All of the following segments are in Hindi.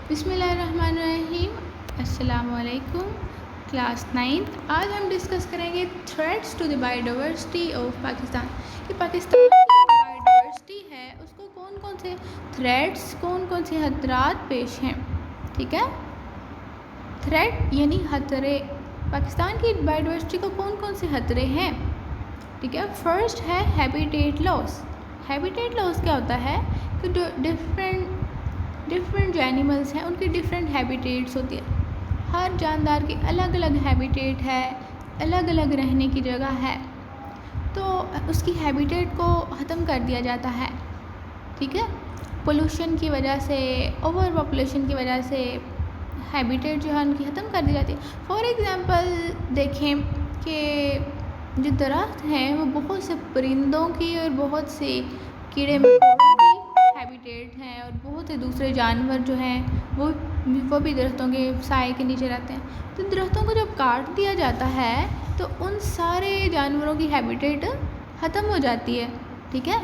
बिस्मिल्लाहिर्रहमानिर्रहीम। अस्सलामु अलैकुम। Class 9th। आज हम डिस्कस करेंगे threats to the biodiversity of Pakistan कि पाकिस्तान की बायोडाइवर्सिटी है उसको कौन कौन से थ्रेट्स, कौन कौन से खतरात पेश हैं। ठीक है, थ्रेट यानी खतरे। पाकिस्तान की बायोडाइवर्सिटी को कौन कौन से खतरे हैं। ठीक है, फर्स्ट है हैबिटेट लॉस। हैबिटेट लॉस क्या होता है कि जो डिफरेंट जो एनिमल्स हैं उनकी डिफरेंट हैबिटेट्स होती है। हर जानदार की अलग अलग हैबिटेट है, अलग अलग रहने की जगह है, तो उसकी हैबिटेट को ख़त्म कर दिया जाता है। ठीक है, पोल्यूशन की वजह से, ओवर पॉपुलेशन की वजह से हैबिटेट जो है उनकी ख़त्म कर दी जाती है। फॉर एग्ज़ाम्पल देखें कि जो दरख्त हैं वो बहुत से परिंदों की और बहुत से कीड़े मकोड़ों की हैबिटेट हैं, और बहुत से दूसरे जानवर जो हैं वो भी दरख्तों के साए के नीचे रहते हैं। तो दरख्तों को जब काट दिया जाता है तो उन सारे जानवरों की हैबिटेट ख़त्म हो जाती है। ठीक है,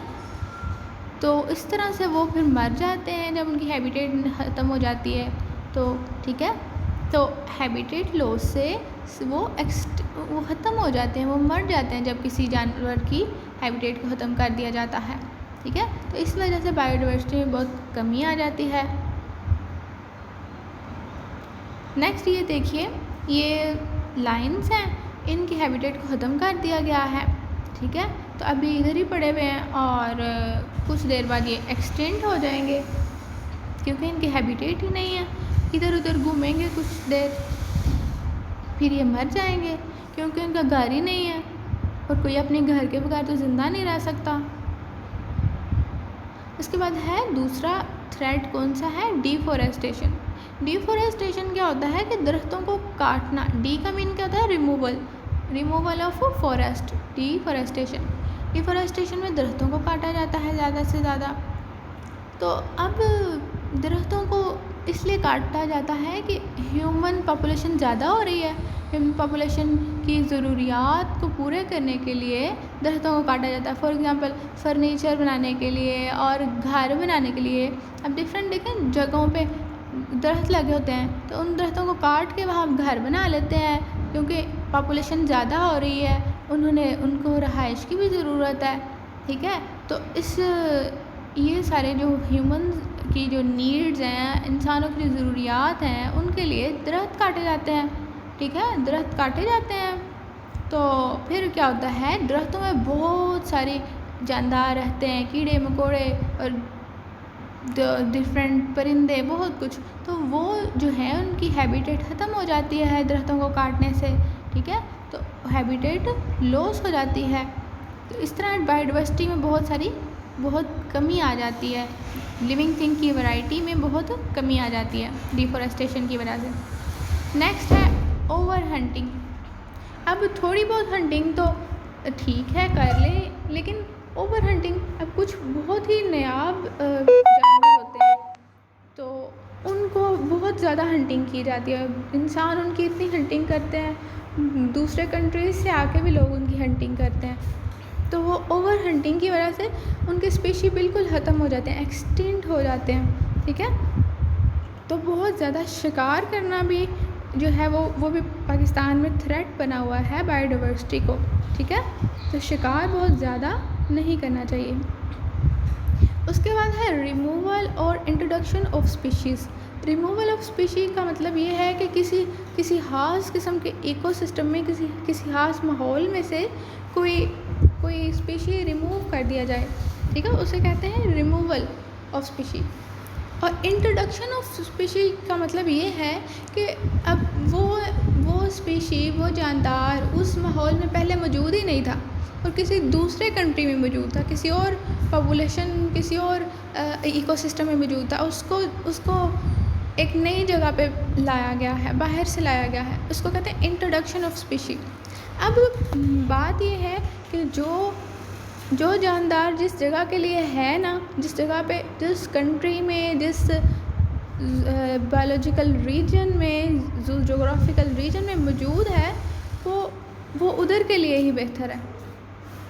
तो इस तरह से वो फिर मर जाते हैं जब उनकी हैबिटेट ख़त्म हो जाती है। तो ठीक है, तो हैबिटेट लॉस से वो ख़त्म हो जाते हैं, वो मर जाते हैं जब किसी जानवर की हैबिटेट को ख़त्म कर दिया जाता है। ठीक है, तो इस वजह से बायोडाइवर्सिटी में बहुत कमी आ जाती है। नेक्स्ट ये देखिए, ये लायंस हैं, इनकी हैबिटेट को ख़त्म कर दिया गया है। ठीक है, तो अभी इधर ही पड़े हुए हैं और कुछ देर बाद ये एक्सटेंड हो जाएंगे क्योंकि इनकी हैबिटेट ही नहीं है। इधर उधर घूमेंगे कुछ देर, फिर ये मर जाएंगे क्योंकि उनका घर ही नहीं है, और कोई अपने घर के बगैर तो ज़िंदा नहीं रह सकता। इसके बाद है दूसरा थ्रेट, कौन सा है, डिफॉरेस्टेशन। डिफॉरेस्टेशन क्या होता है कि दरख्तों को काटना। डी का मीन क्या होता है, रिमूवल ऑफ फॉरेस्ट। डिफॉरेस्टेशन में दरख्तों को काटा जाता है ज़्यादा से ज़्यादा। तो अब दरख्तों को इसलिए काटा जाता है कि ह्यूमन पॉपुलेशन ज़्यादा हो रही है। ह्यूमन पॉपुलेशन की ज़रूरियात को पूरे करने के लिए दरख्तों को काटा जाता है। फॉर एग्ज़ाम्पल फर्नीचर बनाने के लिए और घर बनाने के लिए। अब डिफरेंट जगहों पे दरख्त लगे होते हैं, तो उन दरख्तों को काट के वहाँ घर बना लेते हैं क्योंकि पॉपुलेशन ज़्यादा हो रही है, उनको रहाइश की भी ज़रूरत है। ठीक है, तो ये सारे जो ह्यूमन की जो नीड्स हैं, इंसानों की जो ज़रूरियात हैं, उनके लिए दरख्त काटे जाते हैं। ठीक है, दरख्त काटे जाते हैं तो फिर क्या होता है, दरख्तों में बहुत सारे जानदार रहते हैं, कीड़े मकोड़े और डिफरेंट परिंदे, बहुत कुछ। तो वो जो है उनकी हैबिटेट ख़त्म हो जाती है दरख्तों को काटने से। ठीक है, तो हैबिटेट लॉस हो जाती है। तो इस तरह बायोडाइवर्सिटी में बहुत कमी आ जाती है, लिविंग थिंग की वैरायटी में बहुत कमी आ जाती है डिफॉरेस्टेशन की वजह से। नेक्स्ट है ओवर हंटिंग। अब थोड़ी बहुत हंटिंग तो ठीक है कर ले, लेकिन ओवर हंटिंग, अब कुछ बहुत ही नायाब जानवर होते हैं तो उनको बहुत ज़्यादा हंटिंग की जाती है। इंसान उनकी इतनी हंटिंग करते हैं, दूसरे कंट्रीज से आके भी लोग उनकी हंटिंग करते हैं, तो वो ओवर हंटिंग की वजह से उनके स्पीशी बिल्कुल ख़त्म हो जाते हैं, एक्सटिंक्ट हो जाते हैं। ठीक है, तो बहुत ज़्यादा शिकार करना भी जो है वो भी पाकिस्तान में थ्रेट बना हुआ है बायोडाइवर्सिटी को। ठीक है, तो शिकार बहुत ज़्यादा नहीं करना चाहिए। उसके बाद है रिमूवल और introduction of species. Removal of species का मतलब ये है कि किसी ख़ास किस्म के इकोसिस्टम में, किसी ख़ास माहौल में से कोई स्पीशी रिमूव कर दिया जाए। ठीक है, उसे कहते हैं रिमूवल ऑफ स्पीशी। और इंट्रोडक्शन ऑफ स्पीशी का मतलब ये है कि अब वो स्पीशी, वो जानदार उस माहौल में पहले मौजूद ही नहीं था और किसी दूसरे कंट्री में मौजूद था, किसी और पॉपुलेशन, किसी और इकोसिस्टम में मौजूद था। उसको एक नई जगह पे लाया गया है, बाहर से लाया गया है, उसको कहते हैं इंट्रोडक्शन ऑफ स्पीशी। अब बात ये है कि जो जानदार जिस जगह के लिए है ना, जिस जगह पे, जिस कंट्री में, जिस बायोलॉजिकल रीजन में, जोग्राफिकल रीजन में मौजूद है, वो उधर के लिए ही बेहतर है।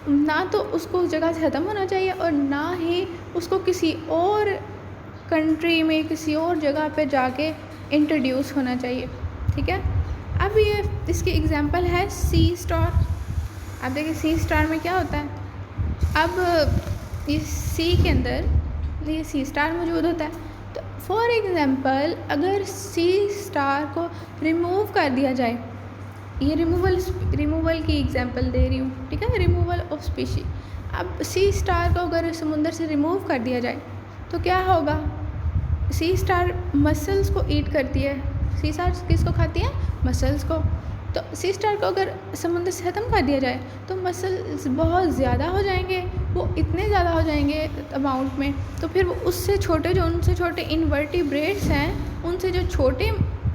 ना तो उसको उस जगह से ख़त्म होना चाहिए और ना ही उसको किसी और कंट्री में किसी और जगह पे जाके इंट्रोड्यूस होना चाहिए, ठीक है। अब ये इसकी एग्जांपल है सी स्टार। अब देखिए सी स्टार में क्या होता है, अब इस सी के अंदर ये सी स्टार मौजूद होता है। तो फॉर एग्ज़ाम्पल अगर सी स्टार को रिमूव कर दिया जाए, ये रिमूवल की एग्जांपल दे रही हूँ, ठीक है, रिमूवल ऑफ स्पीशी। अब सी स्टार को अगर समुंदर से रिमूव कर दिया जाए तो क्या होगा, सी स्टार मसल्स को ईट करती है। सी स्टार किसको खाती है, मसल्स को। तो सी स्टार को अगर समुद्र से ख़त्म कर दिया जाए तो मसल्स बहुत ज़्यादा हो जाएंगे, वो इतने ज़्यादा हो जाएंगे अमाउंट में, तो फिर वो उससे छोटे जो उनसे छोटे इनवर्टिब्रेट्स हैं, उनसे जो छोटे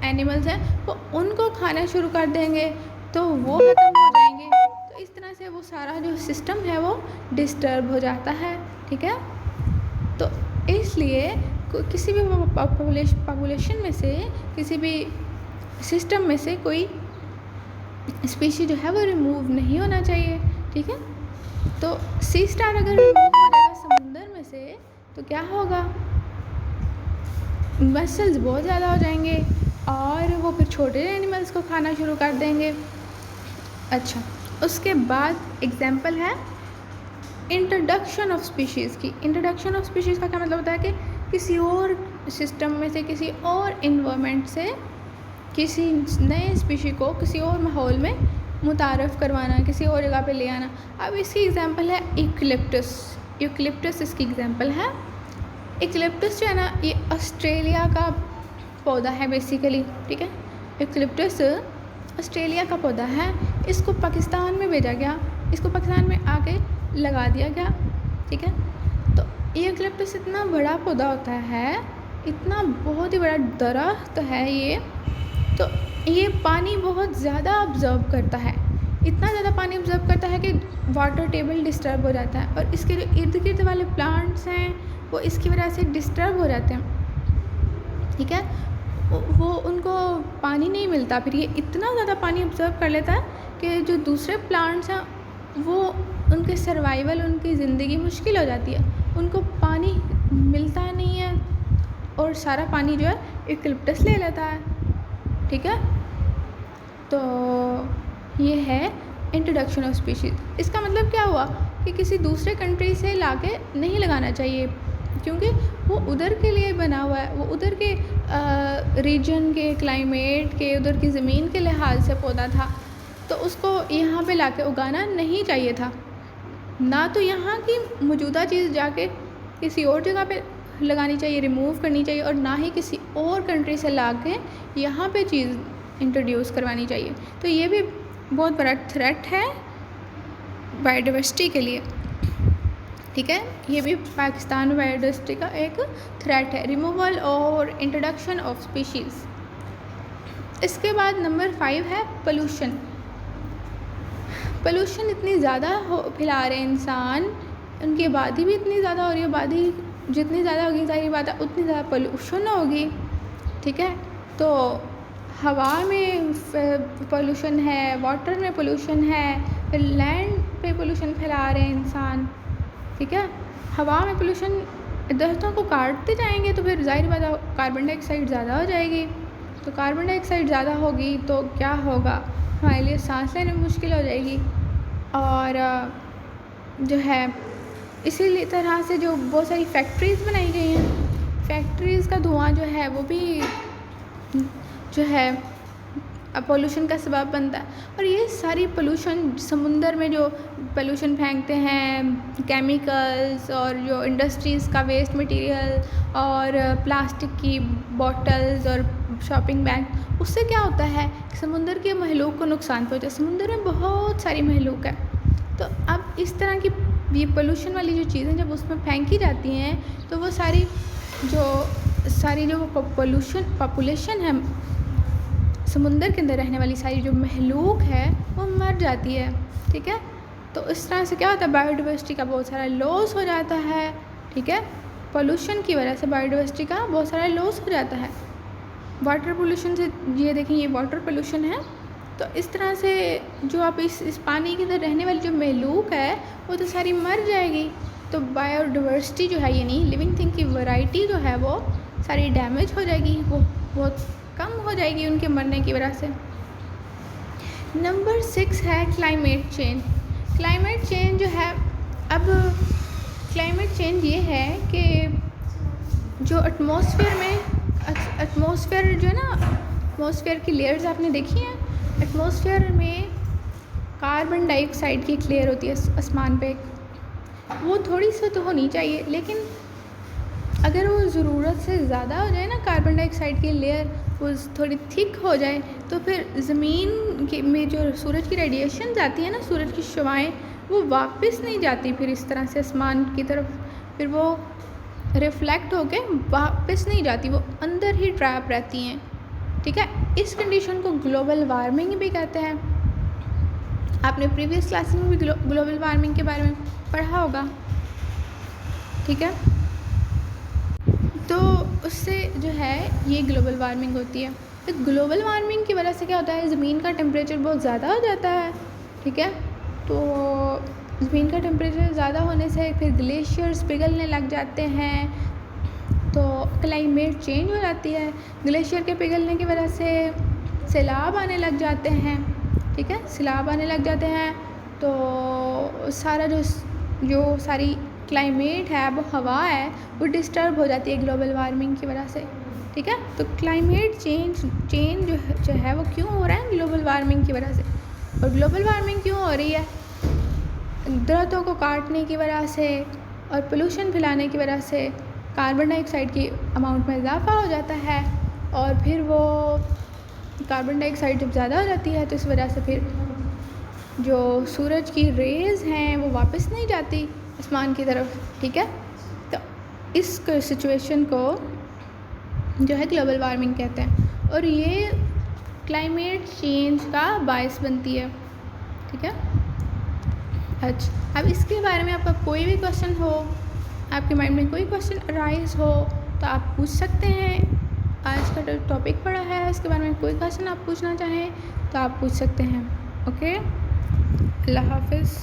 एनिमल्स हैं वो उनको खाना शुरू कर देंगे, तो वो ख़त्म हो जाएंगे। तो इस तरह से वो सारा जो सिस्टम है वो डिस्टर्ब हो जाता है, ठीक है। तो इसलिए किसी भी पॉपुलेशन में से, किसी भी सिस्टम में से कोई स्पीशी जो है वो रिमूव नहीं होना चाहिए, ठीक है। तो सी स्टार अगर रिमूव हो जाएगा समुंदर में से तो क्या होगा, मसल्स बहुत ज़्यादा हो जाएंगे और वो फिर छोटे एनिमल्स को खाना शुरू कर देंगे। अच्छा, उसके बाद एग्जांपल है इंट्रोडक्शन ऑफ स्पीशीज़ की। इंट्रोडक्शन ऑफ स्पीशीज़ का क्या मतलब होता है कि किसी और सिस्टम में से, किसी और इन्वायरमेंट से किसी नए स्पीशी को किसी और माहौल में मुतारफ़ करवाना, किसी और जगह पे ले आना। अब इसकी एग्जांपल है यूकलिप्टस। यूकलिप्टस इसकी एग्जांपल है। यूकलिप्टस जो है ना, ये ऑस्ट्रेलिया का पौधा है बेसिकली, ठीक है। यूकलिप्टस ऑस्ट्रेलिया का पौधा है। इसको पाकिस्तान में भेजा गया, इसको पाकिस्तान में आके लगा दिया गया, ठीक है। तो यूकलिप्टस इतना बड़ा पौधा होता है, इतना बहुत ही बड़ा दरख्त है ये। तो ये पानी बहुत ज़्यादा ऑब्ज़र्व करता है, इतना ज़्यादा पानी ऑब्ज़र्व करता है कि वाटर टेबल डिस्टर्ब हो जाता है, और इसके जो इर्द गिर्द वाले प्लांट्स हैं वो इसकी वजह से डिस्टर्ब हो जाते हैं, ठीक है। वो उनको पानी नहीं मिलता, फिर ये इतना ज़्यादा पानी ऑब्ज़र्व कर लेता है कि जो दूसरे प्लांट्स हैं वो उनके सर्वाइवल, उनकी ज़िंदगी मुश्किल हो जाती है, उनको पानी मिलता नहीं है और सारा पानी जो है यूकलिप्टस ले लेता है, ठीक है। तो ये है इंट्रोडक्शन ऑफ स्पीशीज़। इसका मतलब क्या हुआ कि किसी दूसरे कंट्री से लाके नहीं लगाना चाहिए, क्योंकि वो उधर के लिए बना हुआ है, वो उधर के रीजन के, क्लाइमेट के, उधर की ज़मीन के लिहाज से पौधा था, तो उसको यहाँ पे लाके उगाना नहीं चाहिए था। ना तो यहाँ की मौजूदा चीज़ जाके किसी और जगह पे लगानी चाहिए, रिमूव करनी चाहिए, और ना ही किसी और कंट्री से ला के यहाँ पे चीज़ इंट्रोड्यूस करवानी चाहिए। तो ये भी बहुत बड़ा थ्रेट है बायोडाइवर्सिटी के लिए, ठीक है। ये भी पाकिस्तान में बायोडाइवर्सिटी का एक थ्रेट है, रिमूवल और इंट्रोडक्शन ऑफ स्पीशीज़। इसके बाद नंबर 5 है पोल्यूशन। पोल्यूशन इतनी ज़्यादा फैला रहे हैं इंसान, उनकी आबादी भी इतनी ज़्यादा हो रही है, आबादी जितनी ज़्यादा होगी सारी बात है उतनी ज़्यादा पोल्यूशन होगी, ठीक है। तो हवा में पोल्यूशन है, वाटर में पोल्यूशन है, फिर लैंड पे पोल्यूशन फैला रहे हैं इंसान, ठीक है। हवा में पोल्यूशन, दरख्तों को काटते जाएंगे तो फिर जाहिर बात है कार्बन डाइऑक्साइड ज़्यादा हो जाएगी। तो कार्बन डाइऑक्साइड ज़्यादा होगी तो क्या होगा, हमारे लिए सांस लेने में मुश्किल हो जाएगी। और जो है इसी तरह से जो बहुत सारी फैक्ट्रीज़ बनाई गई हैं, फैक्ट्रीज़ का धुआं जो है वो भी जो है पोल्यूशन का सबब बनता है। और ये सारी पोल्यूशन, समुंदर में जो पोल्यूशन फेंकते हैं, केमिकल्स और जो इंडस्ट्रीज़ का वेस्ट मटेरियल और प्लास्टिक की बॉटल्स और शॉपिंग बैग, उससे क्या होता है कि समुंदर के महलूक को नुकसान पहुँचता है। समुंदर में बहुत सारी महलूक है, तो अब इस तरह की ये पोल्यूशन वाली जो चीज़ें जब उसमें फेंकी जाती हैं तो वो सारी जो पॉपुलेशन है, समुंदर के अंदर रहने वाली सारी जो महलूक है वो मर जाती है, ठीक है। तो इस तरह से क्या होता है, बायोडाइवर्सिटी का बहुत सारा लॉस हो जाता है, ठीक है। पोल्यूशन की वजह से बायोडाइवर्सिटी का बहुत सारा लॉस हो जाता है। वाटर पोल्यूशन से, ये देखें ये वाटर पोल्यूशन है, तो इस तरह से जो आप इस पानी के अंदर रहने वाली जो महलूक है वो तो सारी मर जाएगी, तो बायोडाइवर्सिटी जो है यानी लिविंग थिंग की वैरायटी जो है वो सारी डैमेज हो जाएगी, वो बहुत कम हो जाएगी उनके मरने की वजह से। नंबर 6 है क्लाइमेट चेंज। क्लाइमेट चेंज जो है, अब क्लाइमेट चेंज ये है कि जो एटमॉस्फेयर में एटमॉस्फेयर जो है ना, एटमॉस्फेयर की लेयर्स आपने देखी हैं। एटमॉस्फेयर में कार्बन डाइऑक्साइड की एक लेयर होती है आसमान पे, वो थोड़ी सी तो होनी चाहिए, लेकिन अगर वो ज़रूरत से ज़्यादा हो जाए ना, कार्बन डाइऑक्साइड की लेयर वो थोड़ी थिक हो जाए, तो फिर ज़मीन के में जो सूरज की रेडिएशन जाती है ना, सूरज की शुआएं, वो वापस नहीं जाती फिर इस तरह से आसमान की तरफ, फिर वो रिफ्लेक्ट होके वापस नहीं जाती, वो अंदर ही ट्रैप रहती हैं। ठीक है, इस कंडीशन को ग्लोबल वार्मिंग भी कहते हैं। आपने प्रीवियस क्लास में भी ग्लोबल वार्मिंग के बारे में पढ़ा होगा। ठीक है, तो उससे जो है ये ग्लोबल वार्मिंग होती है। तो ग्लोबल वार्मिंग की वजह से क्या होता है, ज़मीन का टेम्परेचर बहुत ज़्यादा हो जाता है। ठीक है, तो ज़मीन का टेम्परेचर ज़्यादा होने से फिर ग्लेशियर्स पिघलने लग जाते हैं, तो क्लाइमेट चेंज हो जाती है। ग्लेशियर के पिघलने की वजह से सैलाब आने लग जाते हैं। ठीक है, सैलाब आने लग जाते हैं, तो सारा जो सारी क्लाइमेट है, वो हवा है, वो डिस्टर्ब हो जाती है ग्लोबल वार्मिंग की वजह से। ठीक है, तो क्लाइमेट चेंज जो है वो क्यों हो रहा है, ग्लोबल वार्मिंग की वजह से। और ग्लोबल वार्मिंग क्यों हो रही है, दरख्तों को काटने की वजह से और पोल्यूशन फैलाने की वजह से कार्बन डाइऑक्साइड की अमाउंट में इजाफा हो जाता है, और फिर वो कार्बन डाइऑक्साइड जब ज़्यादा हो जाती है तो इस वजह से फिर जो सूरज की रेज़ हैं वो वापस नहीं जाती आसमान की तरफ। ठीक है, तो इस सिचुएशन को जो है ग्लोबल वार्मिंग कहते हैं, और ये क्लाइमेट चेंज का बायस बनती है। ठीक है, अच्छा, अब इसके बारे में आपका कोई भी क्वेश्चन हो, आपके माइंड में कोई क्वेश्चन अराइज हो तो आप पूछ सकते हैं। आज का जो टॉपिक पढ़ा है इसके बारे में कोई क्वेश्चन आप पूछना चाहें तो आप पूछ सकते हैं। ओके, अल्लाह हाफिज़।